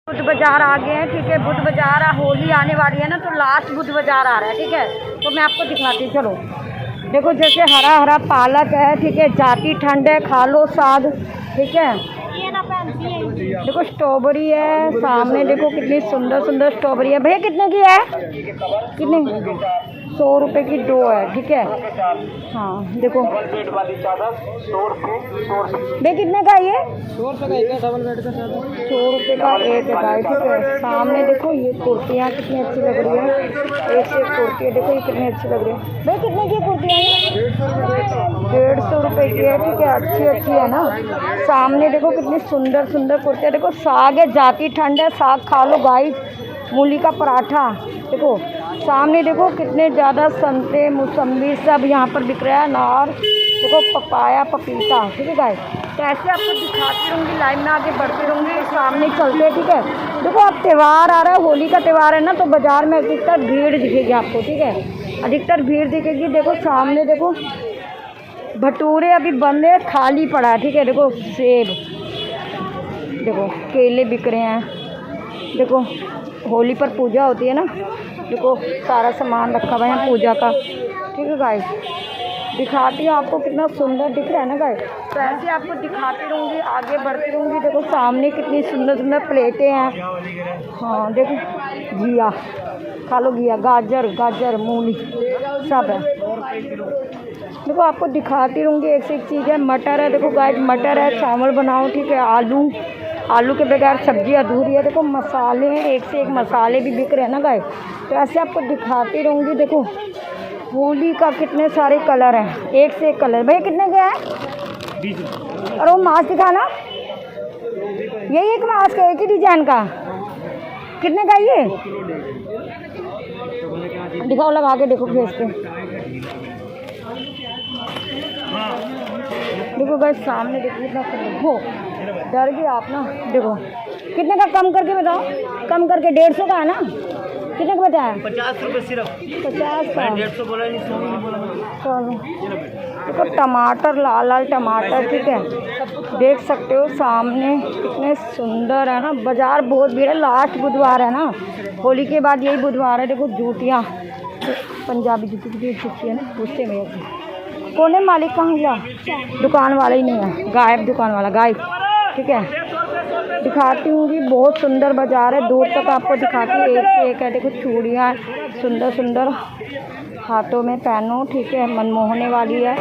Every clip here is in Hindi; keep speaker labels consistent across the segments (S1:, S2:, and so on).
S1: बुध बाजार आ गए हैं। ठीक है, बुध बाजार होली आने वाली है ना, तो लास्ट बुध बाजार आ रहा है। ठीक है, तो मैं आपको दिखाती हूँ। चलो देखो, जैसे हरा हरा पालक है। ठीक है, जाती ठंड है, खा लो साग। ठीक है, देखो स्ट्रॉबेरी है सामने। देखो कितनी सुंदर सुंदर स्ट्रॉबेरी है। भैया कितने की है? कितने? 100 रुपये की 2 है। ठीक है, हाँ देखो भैया कितने का ये?
S2: 100 रुपये का एक है, डबल बेड का
S1: 100 रुपये का एक है। ठीक है, सामने देखो ये कुर्तियाँ कितनी अच्छी लग रही है। एक से एक कुर्ती है, देखो ये कितनी अच्छी लग रही है। भैया कितने की कुर्तियाँ हैं? 150 रुपये की है। ठीक है, अच्छी अच्छी है ना। सामने देखो कितनी सुंदर सुंदर कुर्तियाँ। देखो साग है, जाती ठंड है, साग खा लो गाइस। मूली का पराठा देखो सामने। देखो कितने ज़्यादा संतरे मौसम्बी सब यहाँ पर बिक रहा है। अनार देखो, पपाया पपीता। ठीक है गाइस, तो ऐसे आपको दिखाती रहूँगी, लाइव में आगे बढ़ती रहूँगी, सामने चलते। ठीक है, देखो अब त्यौहार आ रहा है, होली का त्यौहार है ना, तो बाज़ार में अधिकतर भीड़ दिखेगी आपको। ठीक है, अधिकतर भीड़ दिखेगी। देखो सामने देखो भटूरे अभी बंद है, खाली पड़ा है। ठीक है, देखो सेब, देखो केले बिक रहे हैं। देखो होली पर पूजा होती है ना, देखो सारा सामान रखा हुआ है पूजा का। ठीक है गाइस, दिखाती हूँ आपको, कितना सुंदर दिख रहा है ना गाइस। तो ऐसे आपको दिखाती रहूँगी, आगे बढ़ती रहूँगी। देखो सामने कितनी सुंदर सुंदर प्लेटें हैं। हाँ देखो घिया खा लो, घिया, गाजर मूली सब है। देखो आपको दिखाती रहूँगी, एक से एक चीज़ है। मटर है, देखो गाइस मटर है, चावल बनाओ। ठीक है, आलू के बगैर सब्जी अधूरी है। देखो मसाले हैं, एक से एक मसाले भी बिक रहे हैं ना गाइस। तो ऐसे आपको दिखाती रहूँगी। देखो होली का कितने सारे कलर हैं, एक से एक कलर। भैया कितने के हैं? और वो मास्क दिखाना, यही एक मास्क है, एक ही डिजाइन का। कितने का ये? दिखाओ, लगा के देखो फेस पे। देखो गाइस सामने देखो कितना हो, डर गए आप ना। देखो कितने का, कम करके बताओ, कम करके 150 का है ना? कितने का बताया?
S2: 50 रुपये सिर्फ।
S1: 50 का?
S2: 150 बोला नहीं, 100 नहीं बोला।
S1: चलो देखो टमाटर, लाल लाल टमाटर। ठीक है, देख सकते हो सामने कितने सुंदर है ना। बाजार बहुत भीड़ है, लास्ट बुधवार है ना, होली के बाद यही बुधवार है। देखो जूतियाँ, पंजाबी जूती कितनी अच्छी है ना। पूछते भैया से कौन है मालिक, कहाँ गया? दुकान वाला ही नहीं है, गायब, दुकान वाला गायब। ठीक है, दिखाती हूँ कि बहुत सुंदर बाज़ार है, दूर तक आपको दिखाती हूँ, एक से एक है। देखो चूड़ियाँ सुंदर सुंदर, हाथों में पहनो। ठीक है, मनमोहने वाली है,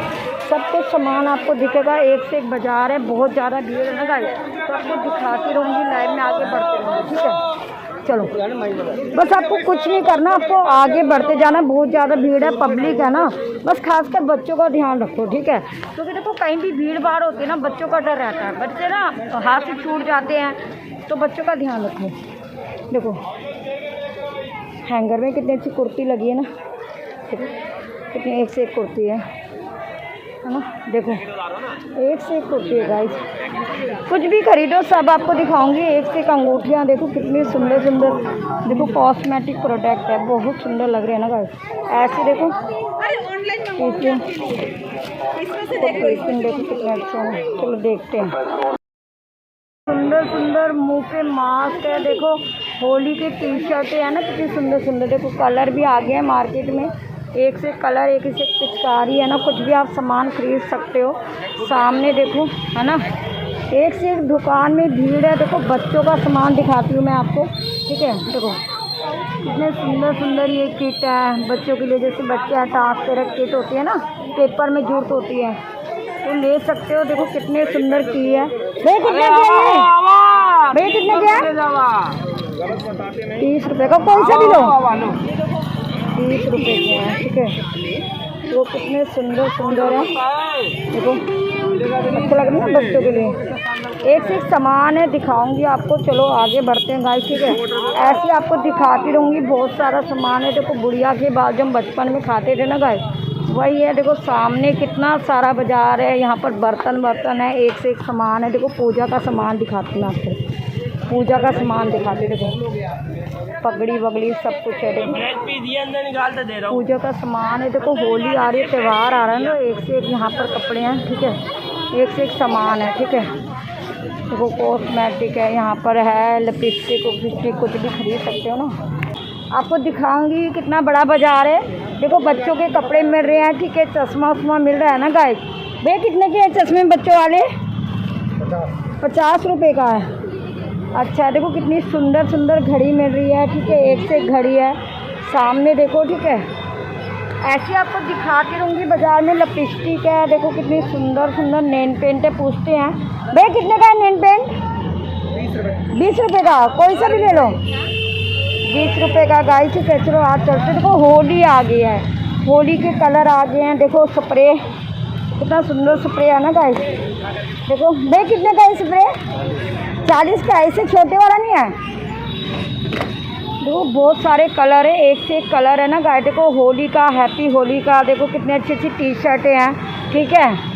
S1: सब कुछ सामान आपको दिखेगा। एक से एक बाज़ार है, बहुत ज़्यादा भीड़ है ना गाइस। तो आपको दिखाती रहूँगी, लाइव में आगे बढ़ते रहूँगी। ठीक है, चलो बस आपको कुछ नहीं करना, आपको आगे बढ़ते जाना। बहुत ज़्यादा भीड़ है, पब्लिक है ना, बस खासकर बच्चों का ध्यान रखो। ठीक है, क्योंकि देखो कहीं भी भीड़ भाड़ होती है ना, बच्चों का डर रहता है, बच्चे ना हाथ से छूट जाते हैं, तो बच्चों का ध्यान रखो। देखो हैंगर में कितनी अच्छी कुर्ती लगी है ना, देखो कितनी एक से एक कुर्ती है ना। देखो एक से एक कुर्ती है गाइस, कुछ भी खरीदो सब आपको दिखाऊंगी। एक से एक अंगूठियाँ देखो कितनी सुंदर सुंदर। देखो कॉस्मेटिक प्रोडक्ट है, बहुत सुंदर लग रहे हैं ना गाइस। ऐसे देखो देखो कितने अच्छे हैं। चलो देखते हैं, सुंदर सुंदर मुंह पे मास्क है। देखो होली की टी शर्टें है ना, कितनी सुंदर सुंदर। देखो कलर भी आ गए हैं मार्केट में, एक से कलर, एक से पिचकारी है ना। कुछ भी आप सामान खरीद सकते हो। सामने देखो है ना, एक से एक दुकान में भीड़ है। देखो बच्चों का सामान दिखाती हूँ मैं आपको। ठीक है, देखो कितने सुंदर सुंदर ये किट है बच्चों के लिए। जैसे बच्चे हैं, टास्क पे किट होती है ना, पेपर में जरूरत होती है, तो ले सकते हो। देखो कितने सुंदर की है। भैया कितने के हैं? भैया कितने के हैं? 30 रुपये का, कोई सा भी लो, 30 रुपये के हैं। ठीक है, वो कितने सुंदर सुंदर हैं। देखो अच्छा लग रहा है ना बच्चों के लिए। एक से एक सामान है, दिखाऊंगी आपको। चलो आगे बढ़ते हैं गाइस। ठीक है, ऐसे आपको दिखाती रहूँगी, बहुत सारा सामान है। देखो बुढ़िया के बाल जो हम बचपन में खाते थे ना गाइस, वही है। देखो सामने कितना सारा बाजार है, यहाँ पर बर्तन है, एक से एक सामान है। देखो पूजा का सामान दिखाती हूँ आपको, पूजा का सामान दिखाती। देखो पगड़ी वगड़ी सब कुछ है। देखो पूजा का सामान है। देखो होली आ रही है, त्यौहार आ रहा है ना, एक से एक यहाँ पर कपड़े हैं। ठीक है, एक से एक सामान है। ठीक है, देखो कॉस्मेटिक है, यहाँ पर है लिपस्टिक विपस्टिक कुछ भी खरीद सकते हो ना। आपको दिखाऊंगी कितना बड़ा बाजार है। देखो बच्चों के कपड़े मिल रहे हैं, ठीक है, चश्मा उश्मा मिल रहा है ना गाइस। भैया कितने के हैं चश्मे बच्चों वाले? 50 रुपये का है। अच्छा देखो कितनी सुंदर सुंदर घड़ी मिल रही है, ठीक है, एक से एक घड़ी है सामने देखो, ठीक है। ऐसे आपको दिखाती रहूँगी। बाज़ार में लिपस्टिक है, देखो कितनी सुंदर सुंदर नेल पेंट है। पूछते हैं भैया कितने का है नेल पेंट? 20 रुपये का, कोई सा भी ले लो। 20 रुपये का गाइस, ठीक है। चलो आज चलते। देखो होली आ गई है, होली के कलर आ गए हैं। देखो स्प्रे कितना सुंदर स्प्रे है ना गाइस। देखो भैया कितने का है स्प्रे? 40 का। ऐसे छोटे वाला नहीं है। देखो बहुत सारे कलर है, एक से एक कलर है ना गाइस। देखो होली का, हैप्पी होली का। देखो कितनी अच्छी अच्छी टी शर्टें हैं, ठीक है,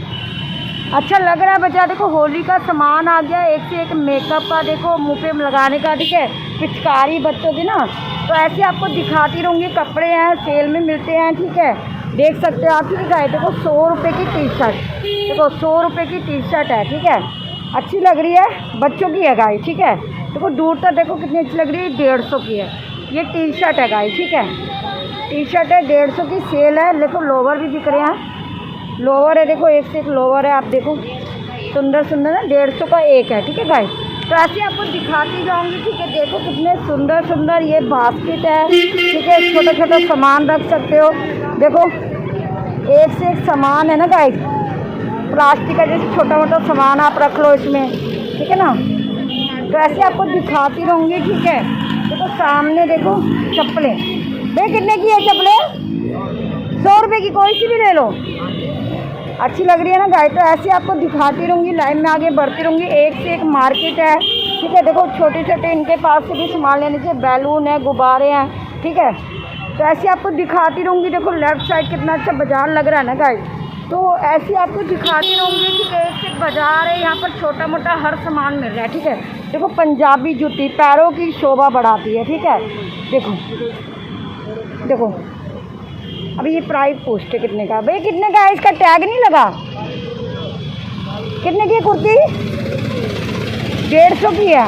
S1: अच्छा लग रहा है बच्चा। देखो होली का सामान आ गया, एक से एक मेकअप का, देखो मुंह पे लगाने का, ठीक है, पिचकारी बच्चों की ना। तो ऐसे आपको दिखाती रहूँगी। कपड़े हैं सेल में मिलते हैं, ठीक है, देख सकते हो आप, ठीक है। देखो 100 रुपये की टी शर्ट, देखो 100 रुपये की टी शर्ट है, ठीक है, अच्छी लग रही है, बच्चों की है गाइस, ठीक है। देखो दूर तक देखो कितनी अच्छी लग रही है, 150 की है ये टी शर्ट है गाइस, ठीक है। टी शर्ट है 150 की, सेल है। देखो लोवर भी दिख रहे हैं, लोवर है, देखो एक से एक लोवर है। आप देखो सुंदर सुंदर ना, 150 का एक है, ठीक है गाइस। तो ऐसे आपको दिखाती जाऊंगी, ठीक है। देखो कितने सुंदर सुंदर ये बास्केट है, ठीक है, छोटा छोटा सामान रख सकते हो। देखो एक से एक सामान है ना गाइस, प्लास्टिक का जैसे छोटा मोटा सामान आप रख लो इसमें, ठीक है ना। तो ऐसे आपको दिखाती रहूँगी, ठीक है। देखो सामने देखो चप्पलें, भैया कितने की है चप्पलें? 100 रुपये की, कोई सी भी ले लो, अच्छी लग रही है ना गाइस। तो ऐसे आपको दिखाती रहूँगी, लाइन में आगे बढ़ती रहूँगी। एक से एक मार्केट है, ठीक है। देखो छोटे छोटे इनके पास से भी सामान लेने से, बैलून है, गुब्बारे हैं, ठीक है। तो ऐसे आपको दिखाती रहूँगी। देखो लेफ्ट साइड कितना अच्छा बाजार लग रहा है ना गाइस। तो ऐसे आपको दिखाती रहूँगी, ठीक है। एक से एक बाजार है, यहाँ पर छोटा मोटा हर सामान मिल रहा है, ठीक है। देखो पंजाबी जूती पैरों की शोभा बढ़ाती है, ठीक है। देखो देखो अभी ये प्राइस पोस्ट है कितने का? भैया कितने का है? इसका टैग नहीं लगा। कितने की है कुर्ती? 150 की है,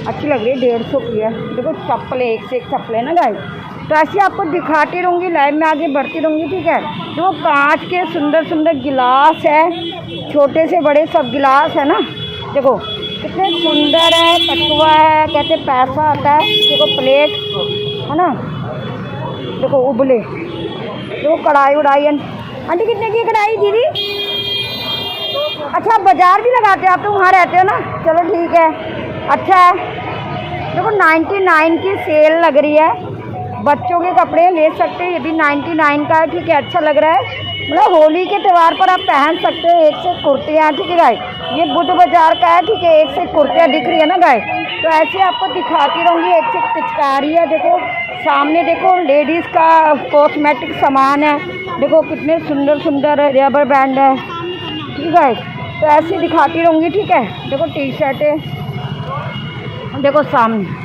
S1: अच्छी लग रही है, 150 की है। देखो चप्पल, एक से एक चप्पल है ना गाइस। तो ऐसे आपको दिखाती रहूँगी, लाइन में आगे बढ़ती रहूँगी, ठीक है। जो कांच के सुंदर सुंदर गिलास है, छोटे से बड़े सब गिलास है ना, देखो कितने सुंदर है। कटुआ है, कहते पैसा आता है। देखो प्लेट है ना, देखो उबले, देखो कढ़ाई उड़ाई। आंटी कितने की कढ़ाई दीदी? अच्छा बाजार भी लगाते हो आप, तो वहाँ रहते हो ना, चलो ठीक है, अच्छा है। देखो 99 की सेल लग रही है, बच्चों के कपड़े ले सकते हैं, ये भी 99 का है, ठीक है, अच्छा लग रहा है। मतलब होली के त्यौहार पर आप पहन सकते हो। एक से कुर्तियाँ, ठीक है गाइस, ये बुद्ध बाजार का है, ठीक है, एक से कुर्तियाँ दिख रही है ना गाइस। तो ऐसे आपको दिखाती रहूँगी। एक से पिचकारी है, देखो सामने देखो लेडीज़ का कॉस्मेटिक सामान है, देखो कितने सुंदर सुंदर रबर बैंड है, ठीक है। तो ऐसे दिखाती रहूँगी, ठीक है। देखो टी शर्ट है, देखो सामने।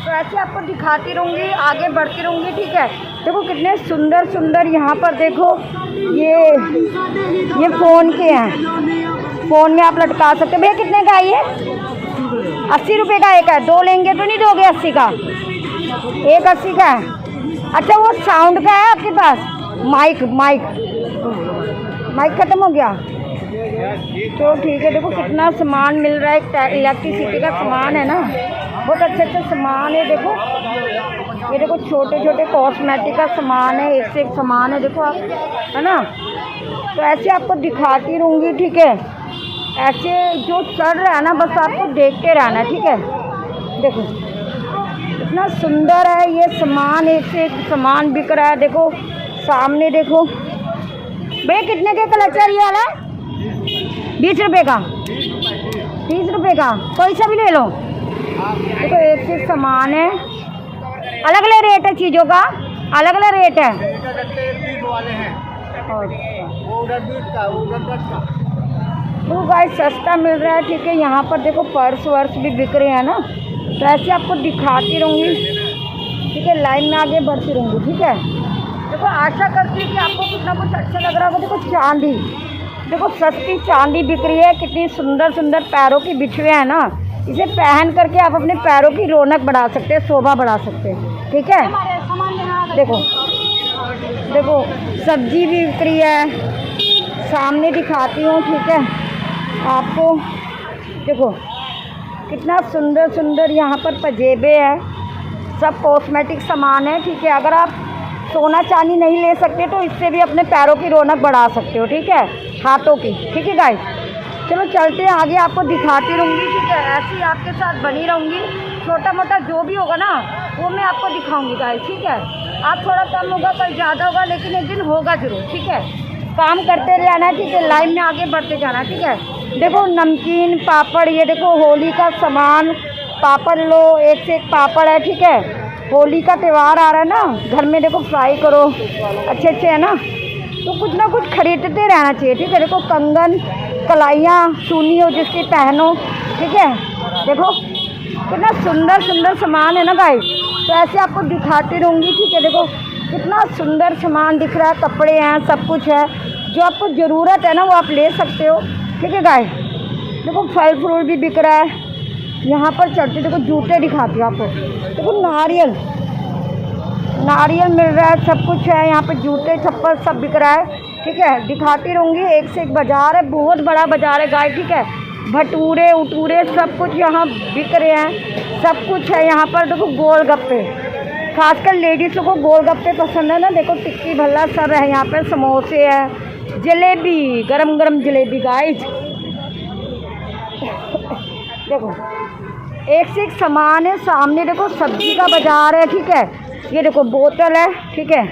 S1: तो ऐसे आपको दिखाती रहूँगी, आगे बढ़ती रहूँगी, ठीक है। देखो कितने सुंदर सुंदर यहाँ पर देखो, ये फ़ोन के हैं, फ़ोन में आप लटका सकते हो। भैया कितने का है ये? 80 रुपये का एक है। दो लेंगे तो नहीं दोगे 80 का? एक 80 का है। अच्छा वो साउंड का है आपके पास? माइक माइक माइक ख़त्म हो गया, तो ठीक है। देखो कितना सामान मिल रहा है, इलेक्ट्रिसिटी का सामान है ना, बहुत अच्छे अच्छे सामान है। देखो ये देखो छोटे छोटे कॉस्मेटिक का सामान है, एक से एक सामान है, देखो आप, है ना। तो ऐसे आपको दिखाती रहूँगी, ठीक है। ऐसे जो चल रहा है ना, बस आपको देखते रहना है, ठीक है। देखो इतना सुंदर है ये सामान, एक से एक सामान बिक रहा है। देखो सामने देखो, भैया कितने के कलर ये वाला? 20 रुपये का, 30 रुपये का, कोई सा भी ले लो। देखो एक से एक सामान है, अलग अलग रेट है चीज़ों का, अलग अलग रेट है। तो गाइस सस्ता मिल रहा है, ठीक है। यहाँ पर देखो पर्स वर्स भी बिक रहे हैं ना। तो ऐसे आपको दिखाती रहूँगी, ठीक है, लाइन में आगे बढ़ती रहूँगी, ठीक है। देखो आशा करती हूँ कि आपको कुछ ना कुछ अच्छा लग रहा होगा। देखो चांदी, देखो सस्ती चांदी बिक रही है। कितनी सुंदर सुंदर पैरों की बिछुए हैं ना, इसे पहन करके आप अपने पैरों की रौनक बढ़ा सकते हैं, शोभा बढ़ा सकते हैं। ठीक है, देखो देखो सब्जी भी बिक रही है, सामने दिखाती हूँ। ठीक है आपको, देखो कितना सुंदर सुंदर यहाँ पर पजेबे हैं, सब कॉस्मेटिक सामान है। ठीक है, अगर आप सोना चांदी नहीं ले सकते तो इससे भी अपने पैरों की रौनक बढ़ा सकते हो। ठीक है, हाथों की। ठीक है गाइस, चलो चलते हैं आगे, आपको दिखाती रहूँगी। ठीक है, ऐसे ही आपके साथ बनी रहूँगी। छोटा मोटा जो भी होगा ना वो मैं आपको दिखाऊँगी गाइस। ठीक है, आज थोड़ा कम होगा, कल ज़्यादा होगा, लेकिन एक दिन होगा ज़रूर। ठीक है, काम करते रहना है। ठीक है, लाइन में आगे बढ़ते जाना है। ठीक है, देखो नमकीन पापड़, ये देखो होली का सामान, पापड़ लो, एक से एक पापड़ है। ठीक है, होली का त्यौहार आ रहा है ना, घर में देखो फ्राई करो, अच्छे अच्छे है ना, तो कुछ ना कुछ खरीदते रहना चाहिए। ठीक है, देखो कंगन, कलाइयाँ, चूनी हो जिसकी पहनो। ठीक है, देखो कितना सुंदर सुंदर सामान है ना गाइस, तो ऐसे आपको दिखाती रहूँगी। ठीक है, देखो कितना सुंदर सामान दिख रहा है, कपड़े हैं, सब कुछ है, जो आपको ज़रूरत है ना वो आप ले सकते हो। ठीक है गाइस, देखो फल फ्रूट भी बिक रहा है यहाँ पर। चलते देखो जूते दिखाती हूँ आपको, देखो नारियल नारियल मिल रहा है, सब कुछ है यहाँ पे, जूते चप्पल सब बिक रहा है। ठीक है, दिखाती रहूँगी, एक से एक बाज़ार है, बहुत बड़ा बाज़ार है गाइस। ठीक है, भटूरे उटूरे सब कुछ यहाँ बिक रहे हैं, सब कुछ है यहाँ पर। देखो गोलगप्पे, खासकर लेडीज़ों को गोलगप्पे पसंद है ना, देखो टिक्की भल्ला सब है यहाँ पे, समोसे है, जलेबी, गरम गरम जलेबी गाइस। देखो एक से एक सामान है, सामने देखो सब्जी का बाज़ार है। ठीक है, ये देखो बोतल है। ठीक है,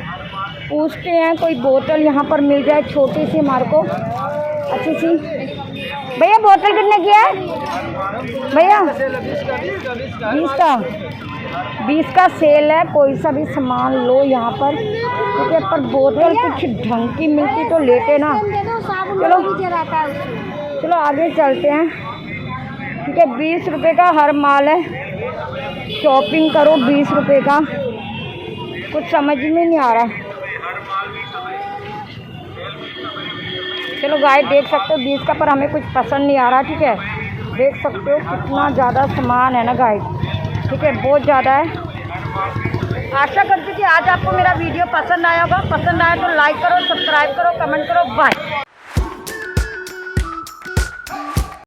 S1: पूछते हैं कोई बोतल यहाँ पर मिल जाए छोटी सी हमारे को, अच्छी सी। भैया बोतल कितने की है भैया? 20 का सेल है, कोई सा भी सामान लो यहाँ पर। ठीक है, पर बोतल कुछ ढंग की मिलती तो लेते ना। चलो आगे चलते हैं। ठीक है, 20 रुपये का हर माल है, शॉपिंग करो 20 रुपये का, कुछ समझ में नहीं आ रहा। चलो गाइस देख सकते हो 20 का, पर हमें कुछ पसंद नहीं आ रहा। ठीक है, देख सकते हो कितना ज़्यादा सामान है ना गाइस। ठीक है, बहुत ज़्यादा है। आशा करती हूँ कि आज आपको मेरा वीडियो पसंद आया होगा। पसंद आया तो लाइक करो, सब्सक्राइब करो, कमेंट करो, बाय।